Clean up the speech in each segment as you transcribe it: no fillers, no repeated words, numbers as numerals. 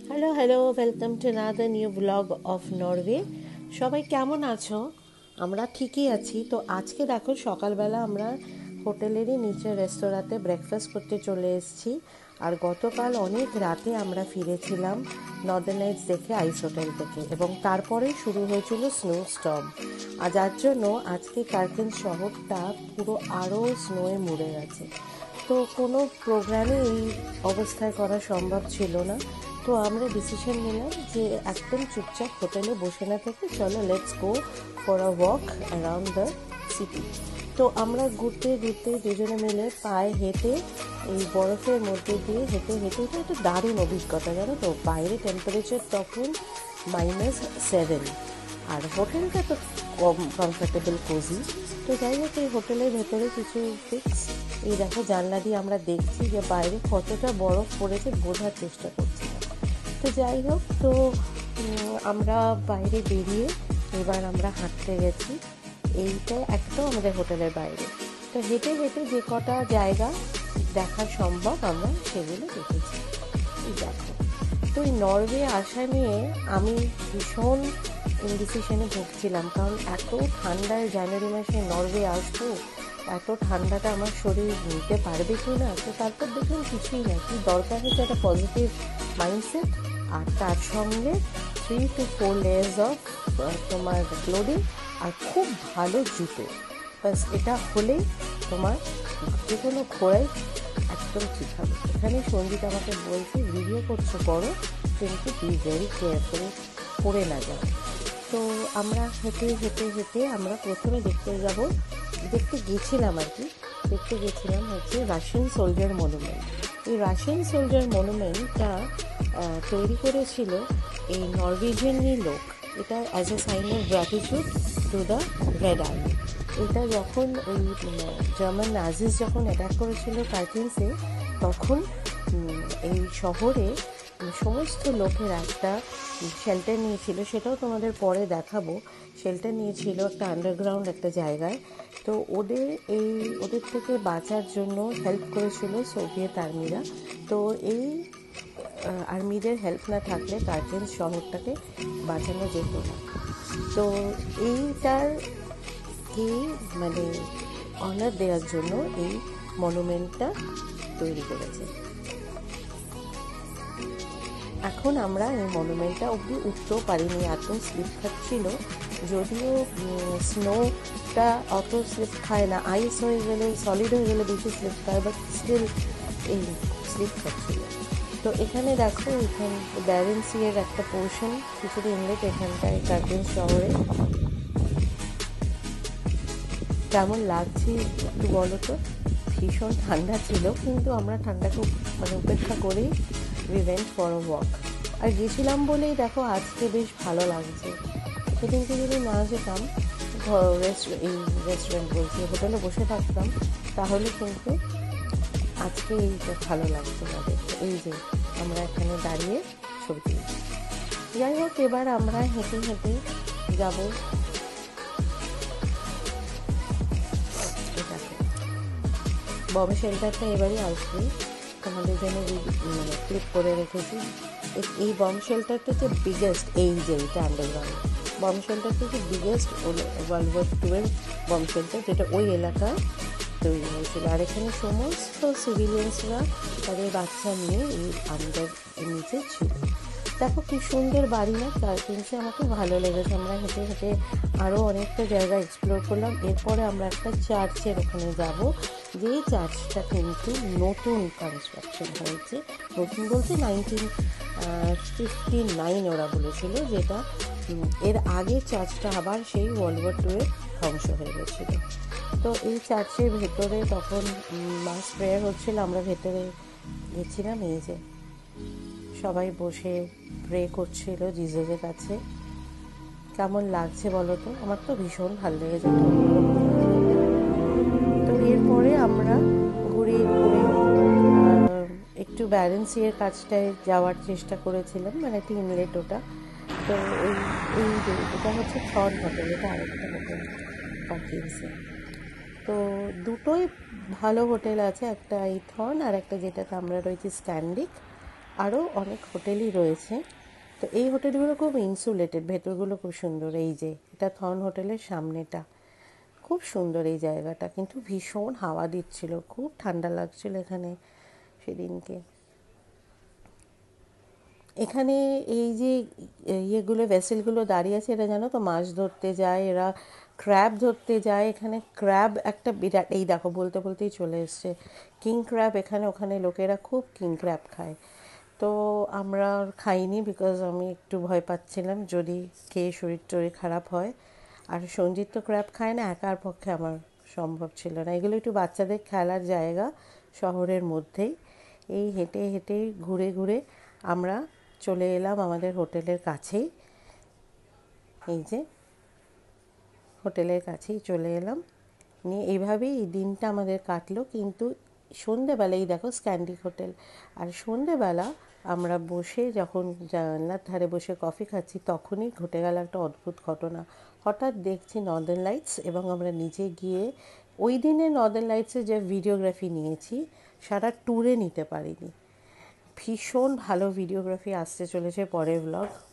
Hello hello, welcome to another new blog of Norway. সবাই কেমন আছো? আমরা ঠিকই আছি। তো আজকে দেখো, সকালবেলা আমরা হোটেলেরই নিচে রেস্তোরাঁতে ব্রেকফাস্ট করতে চলে এসেছি। আর গতকাল অনেক রাতে আমরা ফিরেছিলাম নর্দার্ন লাইটস দেখে আইস হোটেল থেকে, এবং তারপরে শুরু হয়েছিল স্নো স্টর্ম। আর যার জন্য আজকে কার্কেন শহরটা পুরো আরও স্নোয়ে মুড়ে গেছে। তো কোনো প্রোগ্রামে এই অবস্থায় করা সম্ভব ছিল না। তো আমরা ডিসিশন নিলাম যে একদম চুপচাপ হোটেলে বসে না থেকে চলো let's go for a walk around the city. তো আমরা ঘুরতে ঘুরতে দুজনে মিলে পায়ে হেঁটে এই বরফের মধ্যে দিয়ে হেঁটে হেঁটে হেঁটে একটা দারুণ অভিজ্ঞতা, জানো তো। বাইরে টেম্পারেচার তখন -7, আর হোটেলটা তো কম কমফর্টেবল কোজি। তো যাই হোক, এই হোটেলের ভেতরে কিছু ফিক্স, এই দেখো জানলা দিয়ে আমরা দেখছি যে বাইরে কতটা বরফ পড়েছে, বোঝার চেষ্টা করছি। তো যাই হোক, তো আমরা বাইরে বেরিয়ে এবার আমরা হাঁটতে গেছি। এইটা একদম আমাদের হোটেলের বাইরে। তো হেঁটে হেঁটে যে কটা জায়গা দেখা সম্ভব আমরা সেগুলো দেখেছি। এই দেখো, তো এই নরওয়ে আসা নিয়ে আমি ভীষণ ইনডিসিশনে ভুগছিলাম, কারণ এত ঠান্ডায় জানুয়ারি মাসে নরওয়ে আসবো, এত ঠান্ডাটা আমার শরীর নিতে পারবে কি না। তো তারপর দেখলাম কিছুই না, কি দরকার হচ্ছে একটা পজিটিভ মাইন্ডসেট, আর তার সঙ্গে 3 to 4 লেয়ার্স অফ তোমার ক্লোদিং, আর খুব ভালো জুতো। বাস এটা হলেই তোমার যে কোনো ঘোরাই একদম ঠিক হবে। এখানে সঞ্জিত আমাকে বলছে ভিডিও করছো করো, কিন্তু বি ভেরি কেয়ারফুল, করে না যাও। তো আমরা হেঁটে হেঁটে হেঁটে আমরা প্রথমে দেখতে গেছিলাম হচ্ছে রাশিয়ান সোলজার মনুমেন্ট। এই রাশিয়ান সোলজার মনুমেন্টটা তৈরি করেছিল এই নরওয়েজিয়ানই লোক। এটা as a sign of gratitude to the Red Army. এটা যখন ওই জার্মান নাজিস যখন অ্যাটাক করেছিল কার্কিন্সে, তখন এই শহরে সমস্ত লোকের একটা শেল্টার নিয়েছিল, সেটাও তোমাদের পরে দেখাবো। শেল্টার নিয়েছিল একটা আন্ডারগ্রাউন্ড একটা জায়গায়। তো ওদের থেকে বাঁচার জন্য হেল্প করেছিল সোভিয়েত আর্মিরা। তো এই আর্মিদের হেল্প না থাকলে কার্কেন্স শহরটাকে বাঁচানো যেত না। তো এইটারকে মানে অনার দেওয়ার জন্য এই মনুমেন্টটা তৈরি করেছে। এখন আমরা এই মনুমেন্টটা অবধি উঠতেও পারিনি, এত স্লিপ খাচ্ছিল। যদিও স্নোটা অত স্লিপ খায় না, আইস হয়ে গেলে, সলিড হয়ে গেলে বেশি স্লিপ খায়, বাট স্টিল এই স্লিপ খাচ্ছিল। তো এখানে দেখো, এখানে ব্যারেন সিয়ের একটা পোর্শন কিছুটা ইনলেট এখানটায় কার্কেন শহরে। কেমন লাগছে একটু বলো তো। ভীষণ ঠান্ডা ছিল, কিন্তু আমরা ঠান্ডাকে উপেক্ষা করেই we went for a walk. আর গেছিলাম বলেই দেখো আজকে বেশ ভালো লাগছে। সেদিনকে যদি না যেতাম, এই রেস্টুরেন্ট বলছি, হোটেলে বসে থাকতাম, তাহলে কিন্তু আজকে এইটা ভালো লাগতো না দেখতে। এই যে আমরা এখানে দাঁড়িয়ে ছবি তুলছি। যাই হোক, এবার আমরা হেঁটে হেঁটে যাবো। বম শেল্টারটা এবারই আসবে, তোমাদের জন্য ক্লিক করে রেখেছি। এই বম শেল্টারটা হচ্ছে বিগেস্ট, এই যে এটা আন্ডারগ্রাউন্ড বম শেল্টারটা হচ্ছে biggest world war 2 bomb shelter, যেটা ওই এলাকায় তৈরি হয়েছিল। আর এখানে সমস্ত সিভিলিয়ান্সরা তাদের বাচ্চা নিয়ে এই নিচে ছিল। দেখো কি সুন্দর বাড়ি না কার্কিন্সে, আমাকে ভালো লেগেছে। আমরা হেঁটে হেঁটে আরও অনেকটা জায়গা এক্সপ্লোর করলাম। এরপরে আমরা একটা চার্চের ওখানে যাব, যেই চার্চটা কিন্তু নতুন কনস্ট্রাকশন হয়েছে। নতুন বলতে 1959 ওরা বলেছিল, যেটা এর আগে চার্চটা আবার সেই ওয়ার্ল্ড ওয়ার 2 ধ্বংস হয়ে গেছিল। তো এই চার্চের ভেতরে তখন মাস প্রেয়ার হচ্ছিল, আমরা ভেতরে গেছিলাম। এই যে সবাই বসে প্রে করছিল জিজাসের কাছে। কেমন লাগছে বলো তো? আমার তো ভীষণ ভালো লেগেছে। তো এরপরে আমরা ঘুরে ঘুরে একটু ব্যারেন্সিয়ের কাজটায় যাওয়ার চেষ্টা করেছিলাম, মানে একটা ইনলেট ওটা। তো এটা হচ্ছে থর্ন হোটেল, এটা আরেকটা হোটেল কার্কিন্সে। তো দুটোই ভালো হোটেল আছে, একটা এই থর্ন আর একটা যেটাতে আমরা রয়েছি স্ক্যান্ডিক। আরও অনেক হোটেলই রয়েছে। তো এই হোটেলগুলো খুব ইনসুলেটেড, ভেতরগুলো খুব সুন্দর। এই যে এটা থন হোটেলের সামনেটা, খুব সুন্দর এই জায়গাটা, কিন্তু ভীষণ হাওয়া দিচ্ছিল, খুব ঠান্ডা লাগছিল এখানে সেদিনকে। এখানে এই যে ইয়েগুলো ভেসেলগুলো দাঁড়িয়ে আছে, এরা জানো তো মাছ ধরতে যায়, এরা ক্র্যাব ধরতে যায়। এখানে ক্র্যাব একটা বিরাট, এই দেখো বলতে বলতেই চলে এসছে কিং ক্র্যাব। এখানে ওখানে লোকেরা খুব কিং ক্র্যাব খায়। তো আমরা খাইনি, বিকজ আমি একটু ভয় পাচ্ছিলাম যদি খেয়ে শরীর টরীর খারাপ হয়। আর সঞ্জিত তো ক্র্যাব খায় না, একার পক্ষে আমার সম্ভব ছিল না। এগুলো একটু বাচ্চাদের খেলার জায়গা শহরের মধ্যেই। এই হেঁটে হেঁটে ঘুরে ঘুরে আমরা চলে এলাম আমাদের হোটেলের কাছেই। এই যে হোটেলের কাছেই চলে এলাম, নিয়ে এইভাবেই এই দিনটা আমাদের কাটলো। কিন্তু সন্ধেবেলায় দেখো স্ক্যান্ডিক হোটেল, আর সন্ধেবেলা আমরা বসে যখন জানলার ধারে বসে কফি খাচ্ছি, তখনই ঘটে গেল একটা অদ্ভুত ঘটনা। হঠাৎ দেখছি নর্দার্ন লাইটস, এবং আমরা নিজে গিয়ে ওই দিনে নর্দার্ন লাইটসের যে ভিডিওগ্রাফি নিয়েছি, সারা ট্যুরে নিতে পারিনি। ভীষণ ভালো ভিডিওগ্রাফি আসতে চলেছে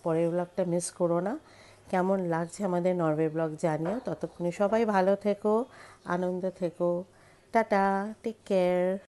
পরের ব্লগটা মিস করো না। কেমন লাগছে আমাদের নরওয়ে ব্লগ জানিও। ততক্ষণে সবাই ভালো থেকো, আনন্দ থেকো। Tata, take care.